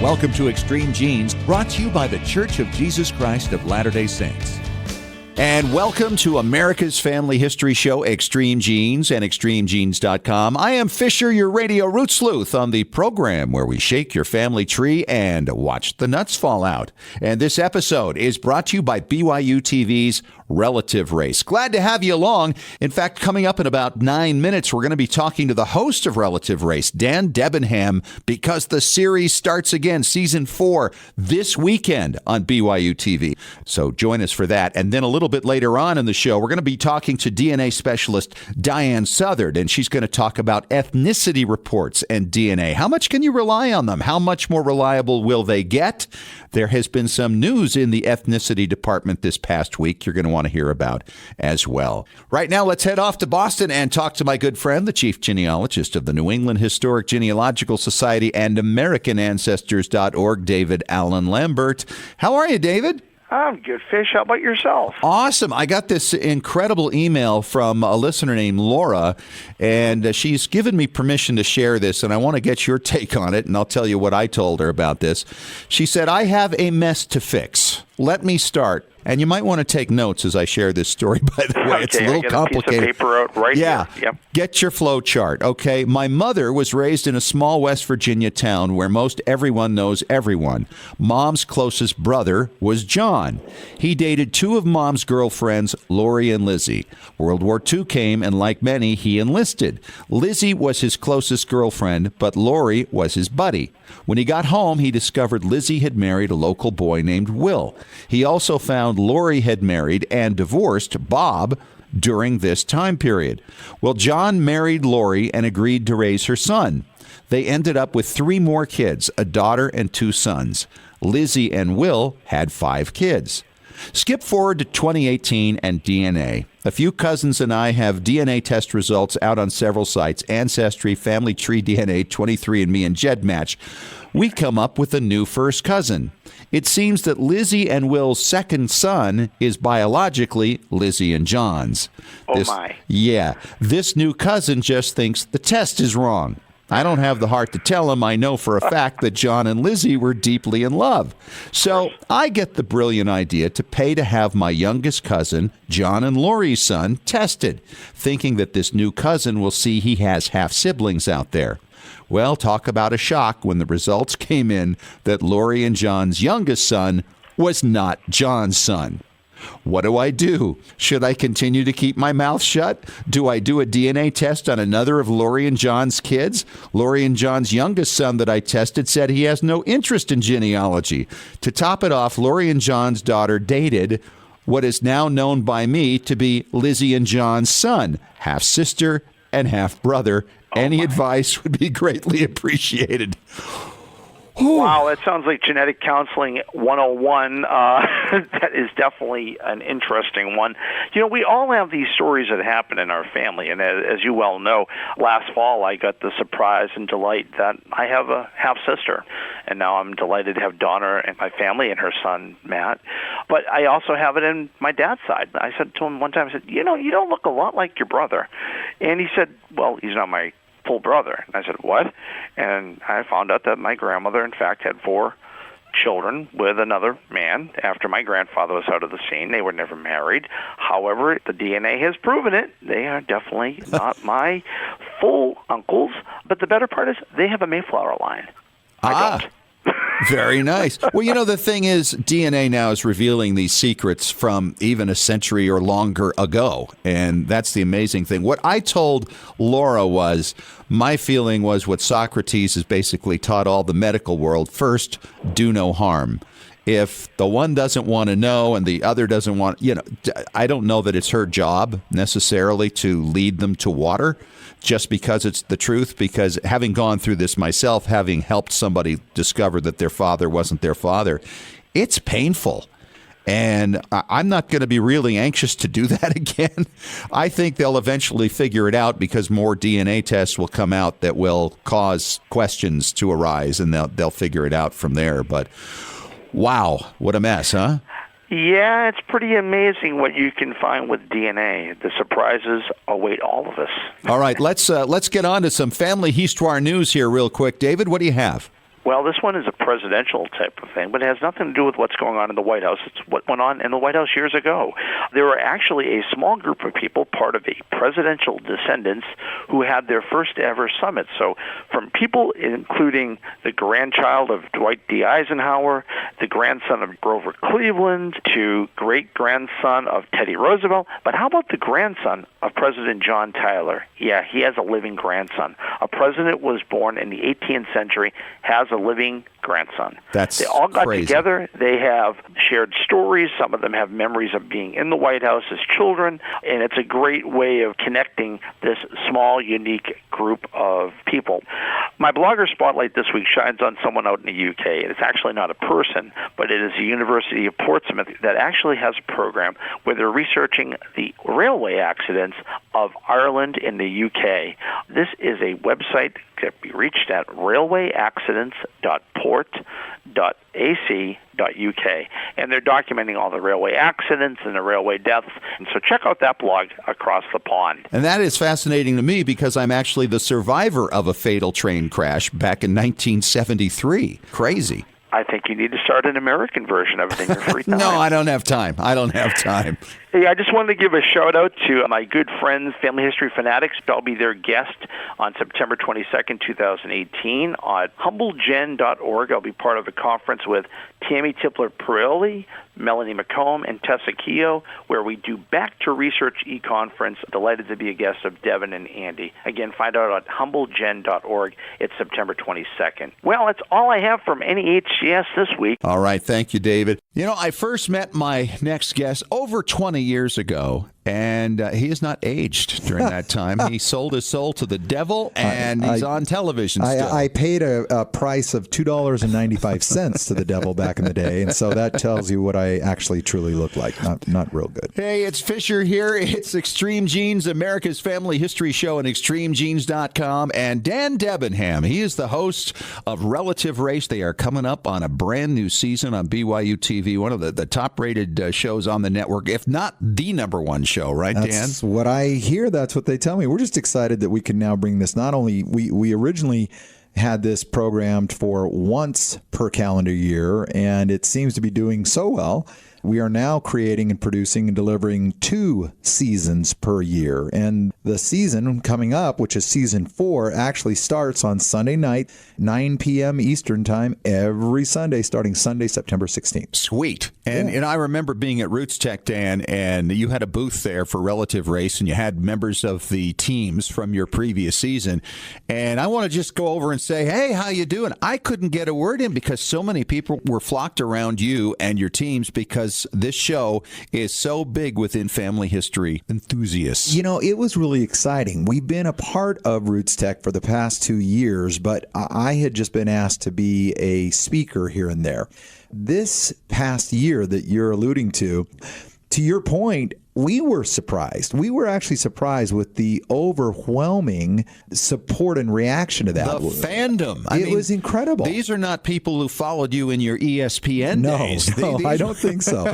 Welcome to Extreme Genes, brought to you by the Church of Jesus Christ of Latter-day Saints. And welcome to America's Family History Show, Extreme Genes and ExtremeGenes.com. I am Fisher, your radio root sleuth, on the program where we shake your family tree and watch the nuts fall out. And this episode is brought to you by BYU TV's Relative Race. Glad to have you along. In fact, coming up in about 9 minutes, we're going to be talking to the host of Relative Race, Dan Debenham, because the series starts again, season 4, this weekend on BYU TV. So join us for that. And then a little bit later on in the show, we're going to be talking to DNA specialist Diane Southard, and she's going to talk about ethnicity reports and DNA. How much can you rely on them? How much more reliable will they get? There has been some news in the ethnicity department this past week you're going to want to hear about as well. Right now, let's head off to Boston and talk to my good friend, the chief genealogist of the New England Historic Genealogical Society and AmericanAncestors.org, David Allen Lambert. How are you, David? I'm good, Fish. How about yourself? Awesome. I got this incredible email from a listener named Laura, and she's given me permission to share this, and I want to get your take on it, and I'll tell you what I told her about this. She said, I have a mess to fix. Let me start. And you might want to take notes as I share this story, by the way. Okay, It's a little complicated. A piece of paper out right here. Yep. Get your flow chart, okay? My mother was raised in a small West Virginia town where most everyone knows everyone. Mom's closest brother was John. He dated 2 of Mom's girlfriends, Lori and Lizzie. World War II came, and like many, he enlisted. Lizzie was his closest girlfriend, but Lori was his buddy. When he got home, he discovered Lizzie had married a local boy named Will. He also found Lori had married and divorced Bob during this time period. Well, John married Lori and agreed to raise her son. They ended up with 3 more kids, a daughter and 2 sons. Lizzie and Will had 5 kids. Skip forward to 2018 and DNA. A few cousins and I have DNA test results out on several sites: Ancestry, Family Tree DNA, 23andMe, and GEDmatch. We come up with a new first cousin. It seems that Lizzie and Will's second son is biologically Lizzie and John's. My. Yeah. This new cousin just thinks the test is wrong. I don't have the heart to tell him. I know for a fact that John and Lizzie were deeply in love. So I get the brilliant idea to pay to have my youngest cousin, John and Lori's son, tested, thinking that this new cousin will see he has half-siblings out there. Well, talk about a shock when the results came in that Lori and John's youngest son was not John's son. What do I do? Should I continue to keep my mouth shut? Do I do a DNA test on another of Lori and John's kids? Lori and John's youngest son that I tested said he has no interest in genealogy. To top it off, Lori and John's daughter dated what is now known by me to be Lizzie and John's son, half-sister and half-brother. Any advice would be greatly appreciated. Wow, that sounds like genetic counseling 101. That is definitely an interesting one. You know, we all have these stories that happen in our family, and as you well know, last fall I got the surprise and delight that I have a half-sister, and now I'm delighted to have Donna and my family and her son, Matt. But I also have it in my dad's side. I said to him one time, I said, you know, you don't look a lot like your brother. And he said, well, he's not my full brother. And I said, what? And I found out that my grandmother, in fact, had 4 children with another man after my grandfather was out of the scene. They were never married. However, the DNA has proven it. They are definitely not my full uncles. But the better part is they have a Mayflower line. I don't. Very nice. Well, you know, the thing is, DNA now is revealing these secrets from even a century or longer ago. And that's the amazing thing. What I told Laura was, my feeling was what Socrates has basically taught all the medical world: first, do no harm. If the one doesn't want to know and the other doesn't want, you know, I don't know that it's her job necessarily to lead them to water just because it's the truth, because having gone through this myself, having helped somebody discover that their father wasn't their father, it's painful. And I'm not going to be really anxious to do that again. I think they'll eventually figure it out because more DNA tests will come out that will cause questions to arise, and they'll figure it out from there. But wow, what a mess, huh? Yeah, it's pretty amazing what you can find with DNA. The surprises await all of us. All right, let's get on to some family histoire news here real quick. David, what do you have? Well, this one is a presidential type of thing, but it has nothing to do with what's going on in the White House. It's what went on in the White House years ago. There were actually a small group of people, part of a presidential descendants, who had their first ever summit. So from people including the grandchild of Dwight D. Eisenhower, the grandson of Grover Cleveland, to great-grandson of Teddy Roosevelt. But how about the grandson of President John Tyler? Yeah, he has a living grandson. A president was born in the 18th century, has a living grandson. They all got crazy. together. They have shared stories. Some of them have memories of being in the White House as children, and it's a great way of connecting this small, unique group of people. My blogger spotlight this week shines on someone out in the UK, and it's actually not a person, but it is the University of Portsmouth that actually has a program where they're researching the railway accidents of Ireland in the UK. This is a website that can be reached at railwayaccidents.port.ac.uk, and they're documenting all the railway accidents and the railway deaths. And so check out that blog across the pond. And that is fascinating to me because I'm actually the survivor of a fatal train crash back in 1973. Crazy. I think you need to start an American version of it in your free time. No, I don't have time. Hey, I just wanted to give a shout-out to my good friends, Family History Fanatics. I'll be their guest on September 22nd, 2018 at humblegen.org. I'll be part of a conference with Tammy Tipler-Perilli, Melanie McComb, and Tessa Keogh, where we do Back to Research e-conference. Delighted to be a guest of Devin and Andy. Again, find out at humblegen.org. It's September 22nd. Well, that's all I have from NEHCS this week. All right. Thank you, David. You know, I first met my next guest over 20 years ago, and he has not aged during that time. He sold his soul to the devil, and he's on television still. I paid a price of $2.95 to the devil back in the day, and so that tells you what I actually truly look like. Not real good. Hey, it's Fisher here. It's Extreme Genes, America's Family History Show on ExtremeGenes.com, and Dan Debenham. He is the host of Relative Race. They are coming up on a brand new season on BYU TV, one of the top-rated shows on the network, if not the number one show, right, Dan? That's what I hear. That's what they tell me. We're just excited that we can now bring this. Not only we originally had this programmed for once per calendar year, and it seems to be doing so well. We are now creating and producing and delivering 2 seasons per year. And the season coming up, which is season 4, actually starts on Sunday night, 9 p.m. Eastern time, every Sunday, starting Sunday, September 16th. Sweet. And I remember being at Roots Tech, Dan, and you had a booth there for Relative Race, and you had members of the teams from your previous season. And I want to just go over and say, hey, how you doing? I couldn't get a word in because so many people were flocked around you and your teams because this show is so big within family history enthusiasts. You know, it was really exciting. We've been a part of Roots Tech for the past 2 years, but I had just been asked to be a speaker here and there. This past year that you're alluding to your point, we were surprised. We were actually surprised with the overwhelming support and reaction to that. The fandom. It was incredible. These are not people who followed you in your ESPN days. No, I don't think so.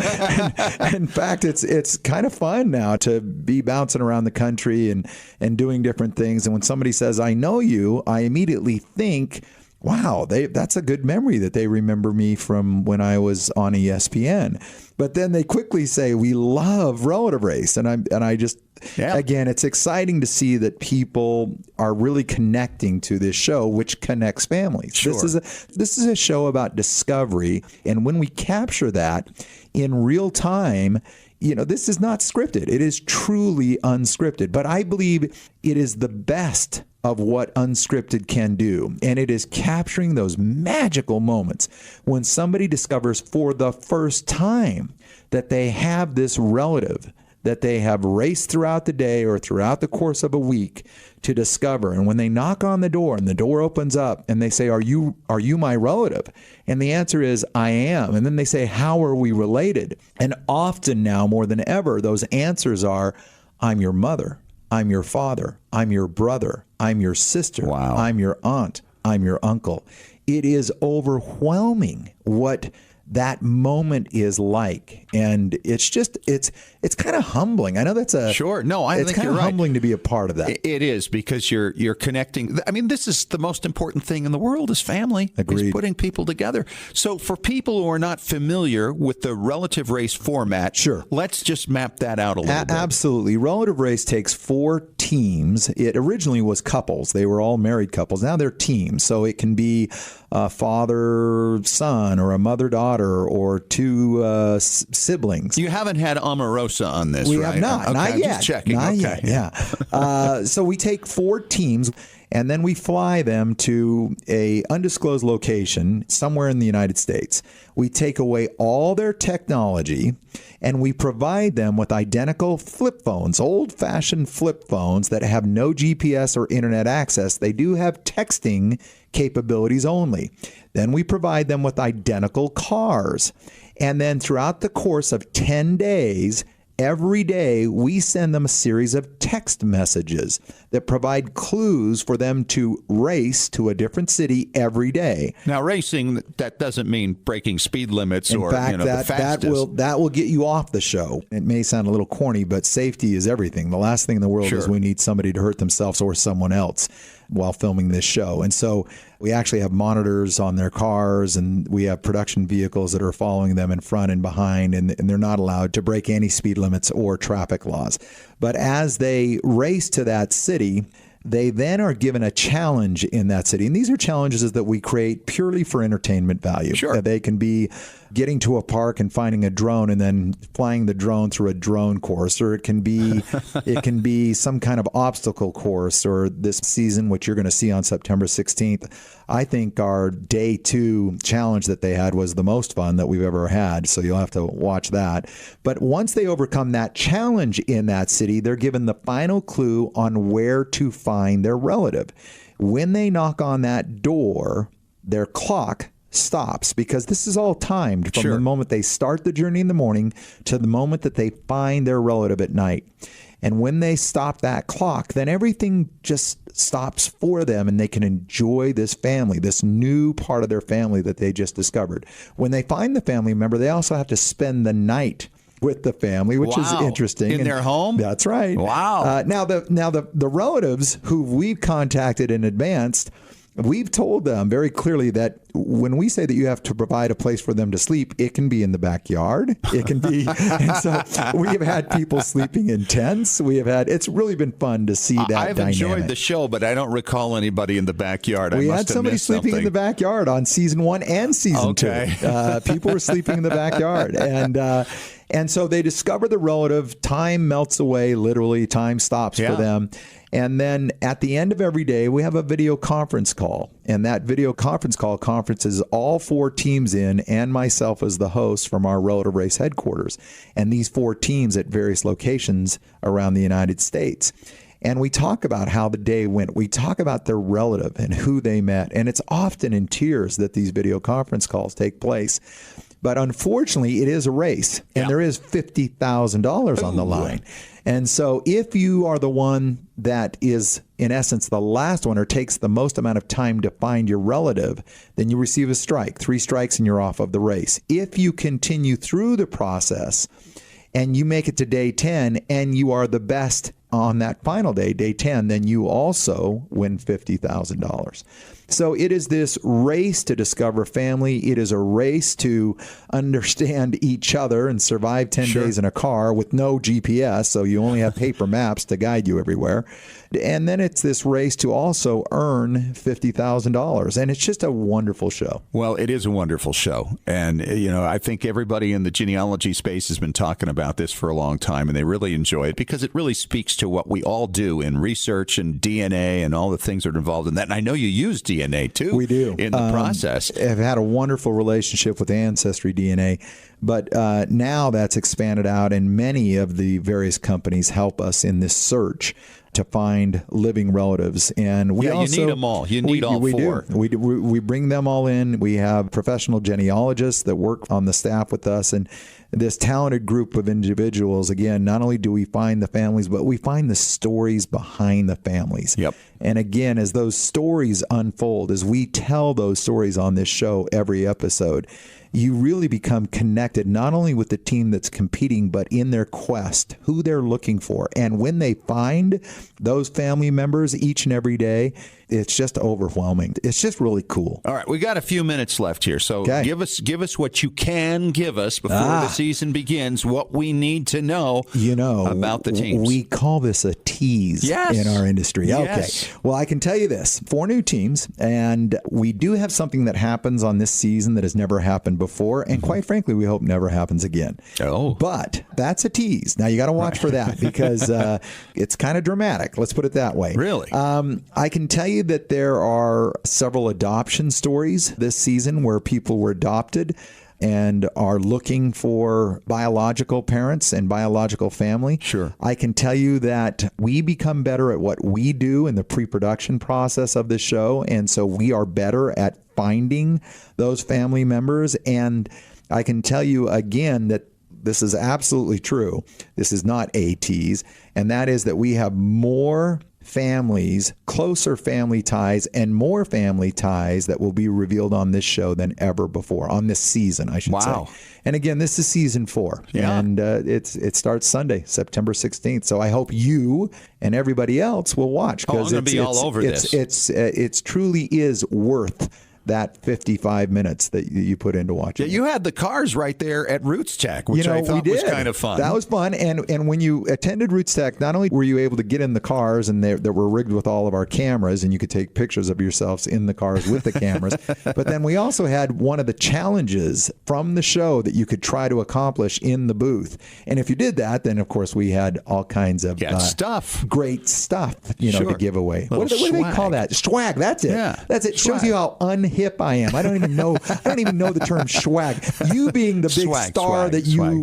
In fact, it's kind of fun now to be bouncing around the country and doing different things. And when somebody says, I know you, I immediately think, wow, that's a good memory that they remember me from when I was on ESPN. But then they quickly say, we love Relative Race. And I just, again, it's exciting to see that people are really connecting to this show, which connects families. Sure. This is a show about discovery. And when we capture that in real time, you know, this is not scripted. It is truly unscripted. But I believe it is the best of what unscripted can do. And it is capturing those magical moments when somebody discovers for the first time that they have this relative that they have raced throughout the day or throughout the course of a week to discover. And when they knock on the door and the door opens up and they say, are you my relative? And the answer is, I am. And then they say, how are we related? And often now, more than ever, those answers are, I'm your mother. I'm your father. I'm your brother. I'm your sister. Wow. I'm your aunt. I'm your uncle. It is overwhelming what that moment is like. And it's just, it's kind of humbling. I know that's a... Sure. No, I think it's kind of you're right. humbling to be a part of that. It is, because you're connecting. I mean, this is the most important thing in the world is family. Agreed. Is putting people together. So for people who are not familiar with the relative race format, sure, let's just map that out a little bit. Absolutely. Relative race takes 4 teams. It originally was couples. They were all married couples. Now they're teams. So it can be a father-son or a mother-daughter or 2 siblings. You haven't had Omarosa on this, we right? have not. Okay, Not I'm yet. just checking. Not okay. yet. Yeah. So we take 4 teams, and then we fly them to a undisclosed location somewhere in the United States. We take away all their technology, and we provide them with identical flip phones, old-fashioned flip phones that have no GPS or internet access. They do have texting capabilities only. Then we provide them with identical cars. And then throughout the course of 10 days, every day, we send them a series of text messages that provide clues for them to race to a different city every day. Now, racing, that doesn't mean breaking speed limits In or fact, the fastest. that will get you off the show. It may sound a little corny, but safety is everything. The last thing in the world Sure. is we need somebody to hurt themselves or someone else while filming this show. And so we actually have monitors on their cars, and we have production vehicles that are following them in front and behind, and they're not allowed to break any speed limits or traffic laws. But as they race to that city, they then are given a challenge in that city. And these are challenges that we create purely for entertainment value. Sure. They can be getting to a park and finding a drone and then flying the drone through a drone course, or it can be some kind of obstacle course, or this season, which you're going to see on September 16th. I think our day 2 challenge that they had was the most fun that we've ever had. So you'll have to watch that. But once they overcome that challenge in that city, they're given the final clue on where to find their relative. When they knock on that door, their clock stops, because this is all timed from Sure. the moment they start the journey in the morning to the moment that they find their relative at night. And when they stop that clock, then everything just stops for them, and they can enjoy this family, this new part of their family that they just discovered. When they find the family member, they also have to spend the night with the family, which is Wow. interesting. In their home? That's right. Wow. Now the relatives who we've contacted in advance, we've told them very clearly that when we say that you have to provide a place for them to sleep, it can be in the backyard. It can be, and so we have had people sleeping in tents. It's really been fun to see that I've dynamic. enjoyed the show, but I don't recall anybody in the backyard. We I must had have somebody missed sleeping something. in the backyard on season 1 and season 2. People were sleeping in the backyard, and so they discover the relative. Time melts away, literally. Time stops for them. And then at the end of every day, we have a video conference call. And that video conference call conferences all 4 teams in, and myself as the host from our Relative Race headquarters. And these 4 teams at various locations around the United States. And we talk about how the day went. We talk about their relative and who they met. And it's often in tears that these video conference calls take place. But unfortunately, it is a race, and there is $50,000 on the line. And so if you are the one that is, in essence, the last one, or takes the most amount of time to find your relative, then you receive a strike. 3 strikes and you're off of the race. If you continue through the process and you make it to day 10 and you are the best on that final day, day 10, then you also win $50,000. So it is this race to discover family. It is a race to understand each other and survive 10 days in a car with no GPS, so you only have paper maps to guide you everywhere. And then it's this race to also earn $50,000. And it's just a wonderful show. Well, it is a wonderful show. And, I think everybody in the genealogy space has been talking about this for a long time, and they really enjoy it because it really speaks to what we all do in research and DNA and all the things that are involved in that. And I know you use DNA, too. We do. In the process. I've had a wonderful relationship with Ancestry DNA. But now that's expanded out, and many of the various companies help us in this search to find living relatives. And we also, you need them all. You need all 4. We bring them all in. We have professional genealogists that work on the staff with us. And this talented group of individuals, again, not only do we find the families, but we find the stories behind the families. Yep. And again, as those stories unfold, as we tell those stories on this show every episode, you really become connected not only with the team that's competing, but in their quest, who they're looking for. And when they find those family members each and every day, it's just overwhelming. It's just really cool. All right, we got a few minutes left here, so give us what you can give us before the season begins. What we need to know, about the teams. We call this a tease in our industry. Yes. Okay. Well, I can tell you this: 4 new teams, and we do have something that happens on this season that has never happened before, and quite frankly, we hope never happens again. Oh, but that's a tease. Now you got to watch for that because it's kind of dramatic. Let's put it that way. Really? I can tell you that there are several adoption stories this season where people were adopted and are looking for biological parents and biological family. Sure. I can tell you that we become better at what we do in the pre-production process of the show, and so we are better at finding those family members. And I can tell you again that this is absolutely true. This is not a tease, and that is that we have more families, closer family ties, and more family ties that will be revealed on this show than ever before, on this season, I should say. And again, this is season 4, and it starts Sunday, September 16th. So I hope you and everybody else will watch, because I'm going to be all over this. It truly is worth that 55 minutes that you put into watching. Yeah, you had the cars right there at Roots Tech, which I thought was kind of fun. That was fun. And when you attended Roots Tech, not only were you able to get in the cars and they were rigged with all of our cameras and you could take pictures of yourselves in the cars with the cameras, but then we also had one of the challenges from the show that you could try to accomplish in the booth. And if you did that, then of course we had all kinds of stuff, great stuff, to give away. What do they call that? Swag. That's it. Yeah. That's it. Shows you how unhip I am. I don't even know the term swag. You being the big star that you are,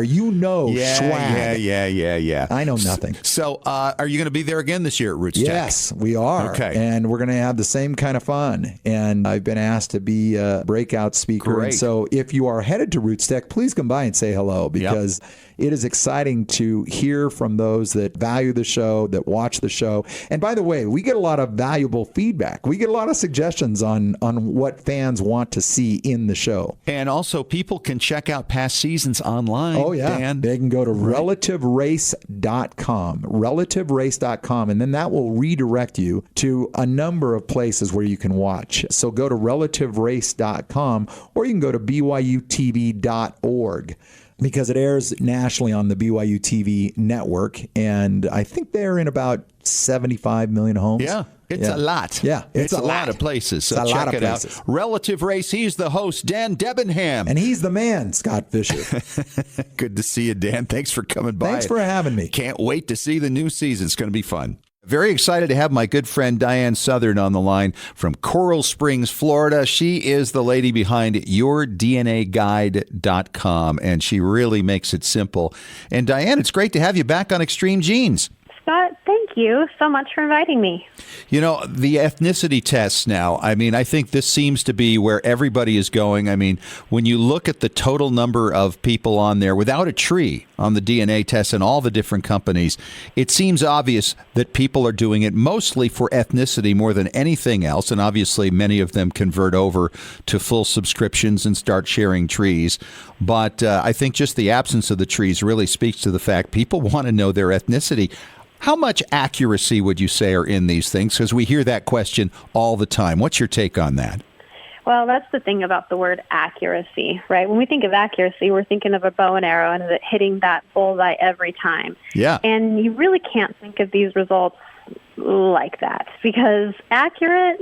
swag. Yeah. I know nothing. So, are you going to be there again this year at Roots Tech? Yes, we are. Okay. And we're going to have the same kind of fun. And I've been asked to be a breakout speaker. Great. And so if you are headed to Roots Tech, please come by and say hello, because it is exciting to hear from those that value the show, that watch the show. And by the way, we get a lot of valuable feedback. We get a lot of suggestions on what fans want to see in the show. And also, people can check out past seasons online. Oh, yeah. Dan. They can go to relativerace.com, relativerace.com, and then that will redirect you to a number of places where you can watch. So go to relativerace.com, or you can go to byutv.org. because it airs nationally on the BYU TV network, and I think they're in about 75 million homes. Yeah. It's a lot. Yeah, it's a lot of places. So check it out. Relative Race. He's the host, Dan Debenham. And he's the man, Scott Fisher. Good to see you, Dan. Thanks for coming by. Thanks for having me. Can't wait to see the new season. It's going to be fun. Very excited to have my good friend Diane Southern on the line from Coral Springs, Florida. She is the lady behind YourDNAGuide.com, and she really makes it simple. And Diane, it's great to have you back on Extreme Genes. Scott, thank you so much for inviting me. You know, the ethnicity tests now, I mean, I think this seems to be where everybody is going. I mean, when you look at the total number of people on there without a tree on the DNA tests and all the different companies, it seems obvious that people are doing it mostly for ethnicity more than anything else. And obviously, many of them convert over to full subscriptions and start sharing trees. But I think just the absence of the trees really speaks to the fact people want to know their ethnicity. How much accuracy would you say are in these things? Because we hear that question all the time. What's your take on that? Well, that's the thing about the word accuracy, right? When we think of accuracy, we're thinking of a bow and arrow and it hitting that bullseye every time. Yeah. And you really can't think of these results like that, because accurate,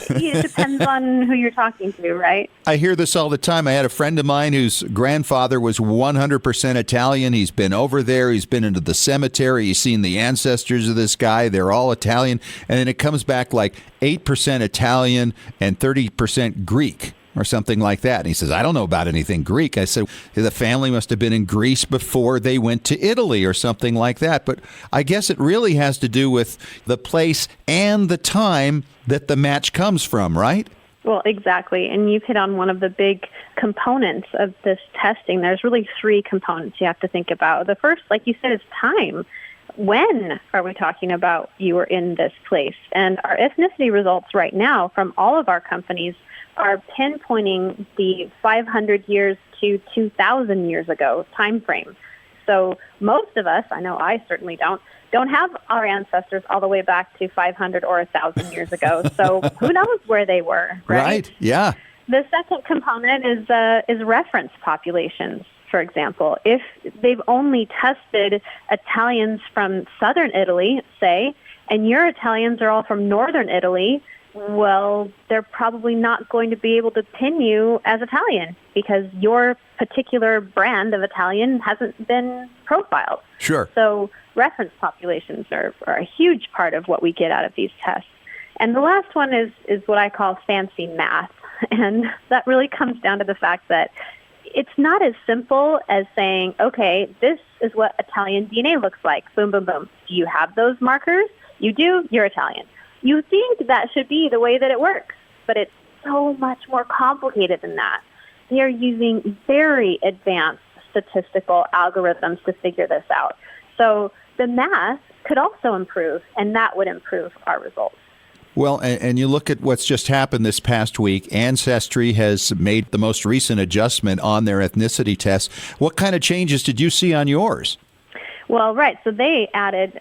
it depends on who you're talking to, right? I hear this all the time. I had a friend of mine whose grandfather was 100% Italian. He's been over there. He's been into the cemetery. He's seen the ancestors of this guy. They're all Italian. And then it comes back like 8% Italian and 30% Greek, or something like that. And he says, I don't know about anything Greek. I said, the family must have been in Greece before they went to Italy or something like that. But I guess it really has to do with the place and the time that the match comes from, right? Well, exactly. And you've hit on one of the big components of this testing. There's really three components you have to think about. The first, like you said, is time. When are we talking about you were in this place? And our ethnicity results right now from all of our companies are pinpointing the 500 years to 2,000 years ago time frame. So most of us, I know I certainly don't have our ancestors all the way back to 500 or 1,000 years ago. So who knows where they were, right? Right, yeah. The second component is reference populations. For example, if they've only tested Italians from southern Italy, say, and your Italians are all from northern Italy, well, they're probably not going to be able to pin you as Italian because your particular brand of Italian hasn't been profiled. Sure. So reference populations are a huge part of what we get out of these tests. And the last one is what I call fancy math. And that really comes down to the fact that it's not as simple as saying, okay, this is what Italian DNA looks like. Boom, boom, boom. Do you have those markers? You do, you're Italian. You think that should be the way that it works, but it's so much more complicated than that. They are using very advanced statistical algorithms to figure this out. So the math could also improve, and that would improve our results. Well, and you look at what's just happened this past week. Ancestry has made the most recent adjustment on their ethnicity tests. What kind of changes did you see on yours? Well, right. So they added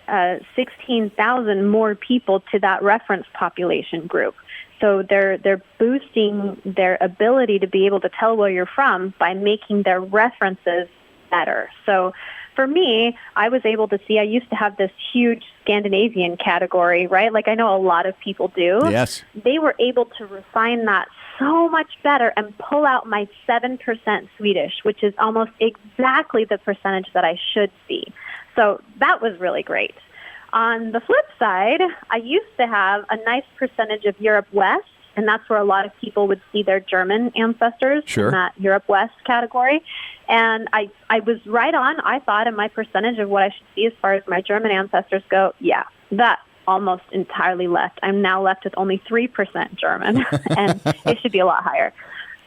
16,000 more people to that reference population group. So they're boosting their ability to be able to tell where you're from by making their references better. So for me, I was able to see, I used to have this huge Scandinavian category, right? Like I know a lot of people do. Yes. They were able to refine that so much better and pull out my 7% Swedish, which is almost exactly the percentage that I should see. So that was really great. On the flip side, I used to have a nice percentage of Europe West, and that's where a lot of people would see their German ancestors in that Europe West category. And I was right on, I thought, in my percentage of what I should see as far as my German ancestors go. Yeah, that almost entirely left. I'm now left with only 3% German, and it should be a lot higher.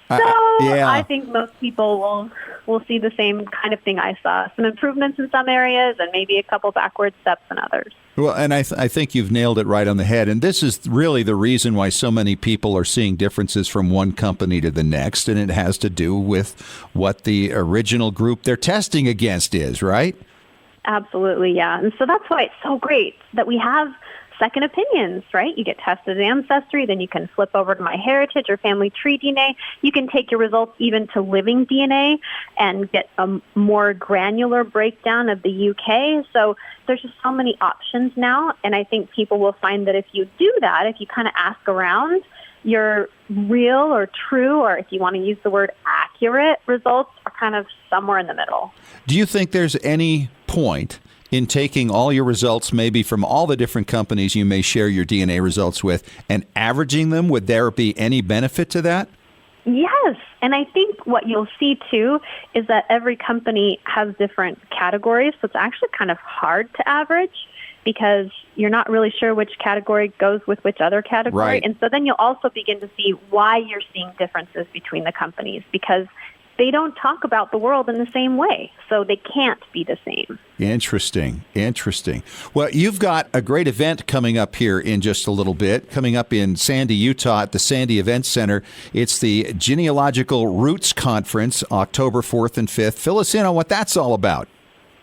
So I think most people will see the same kind of thing I saw. Some improvements in some areas and maybe a couple backward steps in others. Well, and I think you've nailed it right on the head. And this is really the reason why so many people are seeing differences from one company to the next. And it has to do with what the original group they're testing against is, right? Absolutely, yeah. And so that's why it's so great that we have second opinions, right? You get tested Ancestry, then you can flip over to MyHeritage or Family Tree DNA. You can take your results even to living DNA and get a more granular breakdown of the UK. So there's just so many options now, and I think people will find that if you do that, if you kind of ask around, your real or true, or if you want to use the word accurate results are kind of somewhere in the middle. Do you think there's any point in taking all your results, maybe from all the different companies you may share your DNA results with, and averaging them? Would there be any benefit to that? Yes. And I think what you'll see, too, is that every company has different categories. So it's actually kind of hard to average because you're not really sure which category goes with which other category. Right. And so then you'll also begin to see why you're seeing differences between the companies, because they don't talk about the world in the same way, so they can't be the same. Interesting. Well, you've got a great event coming up here in just a little bit, coming up in Sandy, Utah at the Sandy Events Center. It's the Genealogical Roots Conference, October 4th and 5th. Fill us in on what that's all about.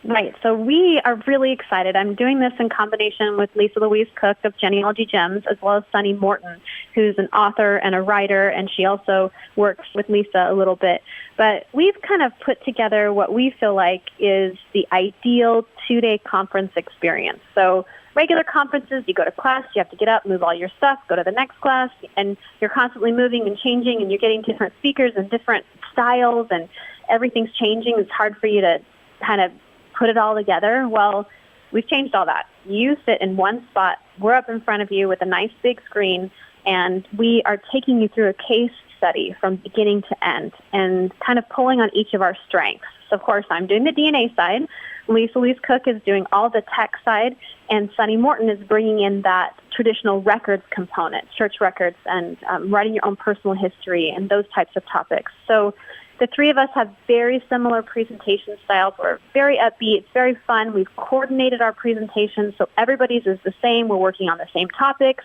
Right. So we are really excited. I'm doing this in combination with Lisa Louise Cook of Genealogy Gems, as well as Sunny Morton, who's an author and a writer, and she also works with Lisa a little bit. But we've kind of put together what we feel like is the ideal 2-day conference experience. So regular conferences, you go to class, you have to get up, move all your stuff, go to the next class, and you're constantly moving and changing, and you're getting different speakers and different styles, and everything's changing. It's hard for you to kind of put it all together. Well, we've changed all that. You sit in one spot. We're up in front of you with a nice big screen, and we are taking you through a case study from beginning to end and kind of pulling on each of our strengths. So, of course, I'm doing the DNA side. Lisa Louise Cook is doing all the tech side, and Sunny Morton is bringing in that traditional records component, church records, and writing your own personal history and those types of topics. So the three of us have very similar presentation styles. We're very upbeat. It's very fun. We've coordinated our presentations so everybody's is the same. We're working on the same topics.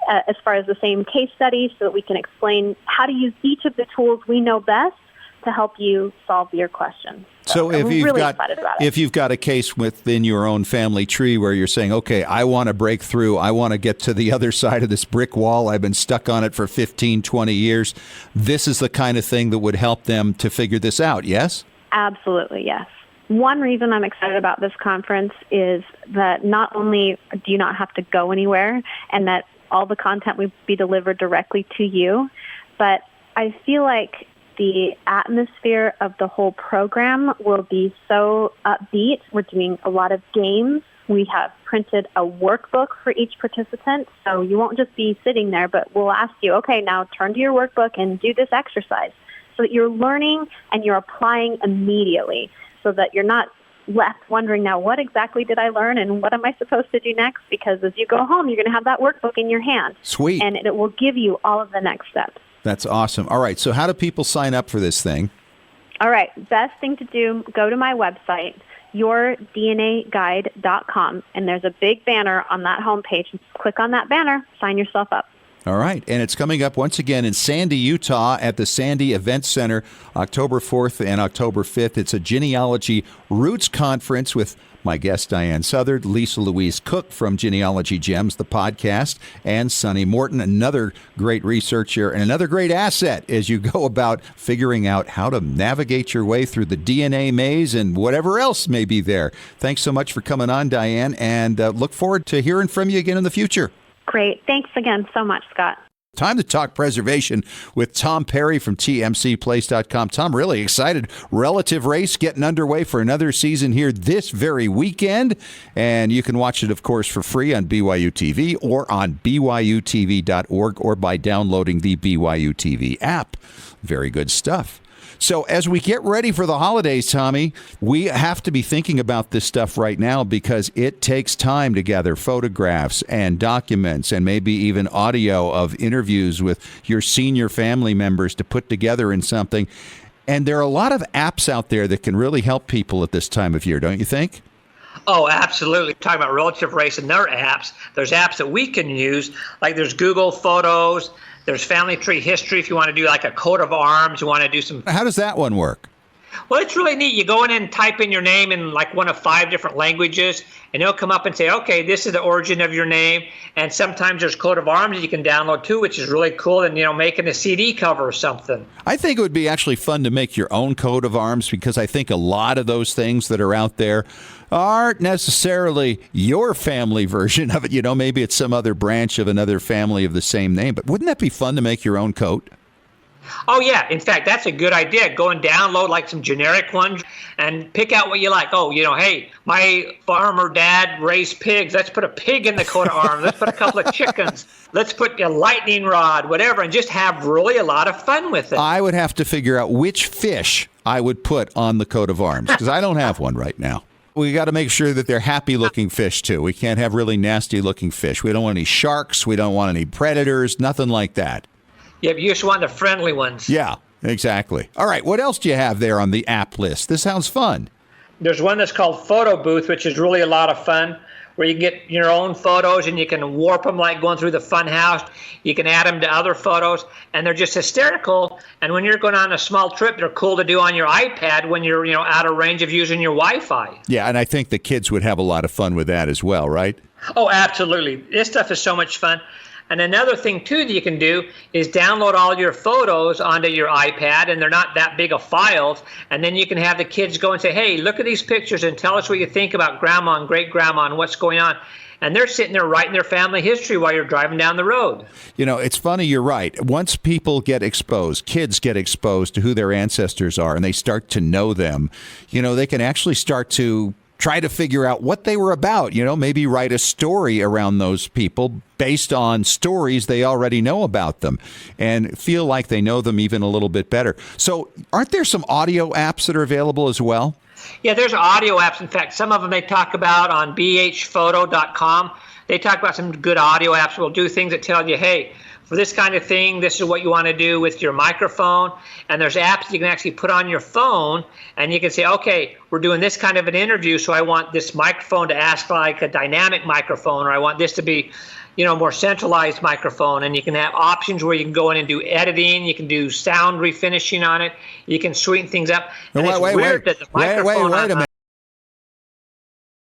as far as the same case study so that we can explain how to use each of the tools we know best to help you solve your questions. So if you've got a case within your own family tree where you're saying, okay, I want to break through, I want to get to the other side of this brick wall, I've been stuck on it for 15, 20 years, this is the kind of thing that would help them to figure this out, yes? Absolutely, yes. One reason I'm excited about this conference is that not only do you not have to go anywhere and that all the content will be delivered directly to you, but I feel like the atmosphere of the whole program will be so upbeat. We're doing a lot of games. We have printed a workbook for each participant, so you won't just be sitting there, but we'll ask you, okay, now turn to your workbook and do this exercise so that you're learning and you're applying immediately so that you're not left wondering, now what exactly did I learn and what am I supposed to do next? Because as you go home, you're going to have that workbook in your hand. Sweet. And it will give you all of the next steps. That's awesome. All right, so how do people sign up for this thing? All right, best thing to do, go to my website, yourdnaguide.com, and there's a big banner on that homepage. Click on that banner, sign yourself up. All right, and it's coming up once again in Sandy, Utah at the Sandy Event Center, October 4th and October 5th. It's a Genealogy Roots Conference with my guest, Diane Southard, Lisa Louise Cook from Genealogy Gems, the podcast, and Sonny Morton, another great researcher and another great asset as you go about figuring out how to navigate your way through the DNA maze and whatever else may be there. Thanks so much for coming on, Diane, and look forward to hearing from you again in the future. Great. Thanks again so much, Scott. Time to talk preservation with Tom Perry from TMCplace.com. Tom, really excited. Relative Race getting underway for another season here this very weekend. And you can watch it, of course, for free on BYU TV or on BYUtv.org or by downloading the BYU TV app. Very good stuff. So as we get ready for the holidays, Tommy, we have to be thinking about this stuff right now because it takes time to gather photographs and documents and maybe even audio of interviews with your senior family members to put together in something. And there are a lot of apps out there that can really help people at this time of year, don't you think? Oh, absolutely. Talking about Relative Race and their apps, there's apps that we can use, like there's Google Photos, there's Family Tree History if you want to do like a coat of arms, you want to do some... How does that one work? Well, it's really neat. You go in and type in your name in like one of 5 different languages, and it'll come up and say, okay, this is the origin of your name. And sometimes there's coat of arms that you can download too, which is really cool, and, making a CD cover or something. I think it would be actually fun to make your own coat of arms because I think a lot of those things that are out there aren't necessarily your family version of it. Maybe it's some other branch of another family of the same name. But wouldn't that be fun to make your own coat? Oh, yeah. In fact, that's a good idea. Go and download like some generic ones and pick out what you like. Oh, hey, my farmer dad raised pigs. Let's put a pig in the coat of arms. Let's put a couple of chickens. Let's put a lightning rod, whatever, and just have really a lot of fun with it. I would have to figure out which fish I would put on the coat of arms because I don't have one right now. We got to make sure that they're happy-looking fish, too. We can't have really nasty-looking fish. We don't want any sharks. We don't want any predators, nothing like that. Yeah, but you just want the friendly ones. Yeah, exactly. All right, what else do you have there on the app list? This sounds fun. There's one that's called Photo Booth, which is really a lot of fun, where you get your own photos and you can warp them like going through the fun house. You can add them to other photos, and they're just hysterical. And when you're going on a small trip, they're cool to do on your iPad when you're out of range of using your Wi-Fi. Yeah, and I think the kids would have a lot of fun with that as well, right? Oh, absolutely. This stuff is so much fun. And another thing, too, that you can do is download all your photos onto your iPad, and they're not that big of files. And then you can have the kids go and say, hey, look at these pictures and tell us what you think about grandma and great-grandma and what's going on. And they're sitting there writing their family history while you're driving down the road. It's funny, you're right. Once people get exposed, kids get exposed to who their ancestors are, and they start to know them, they can actually start to try to figure out what they were about, maybe write a story around those people based on stories they already know about them and feel like they know them even a little bit better. So aren't there some audio apps that are available as well? Yeah, there's audio apps. In fact, some of them they talk about on bhphoto.com. They talk about some good audio apps. We'll do things that tell you, hey, for this kind of thing, this is what you want to do with your microphone. And there's apps you can actually put on your phone, and you can say, okay, we're doing this kind of an interview, so I want this microphone to ask like a dynamic microphone, or I want this to be, more centralized microphone. And you can have options where you can go in and do editing. You can do sound refinishing on it. You can sweeten things up. And Wait a minute.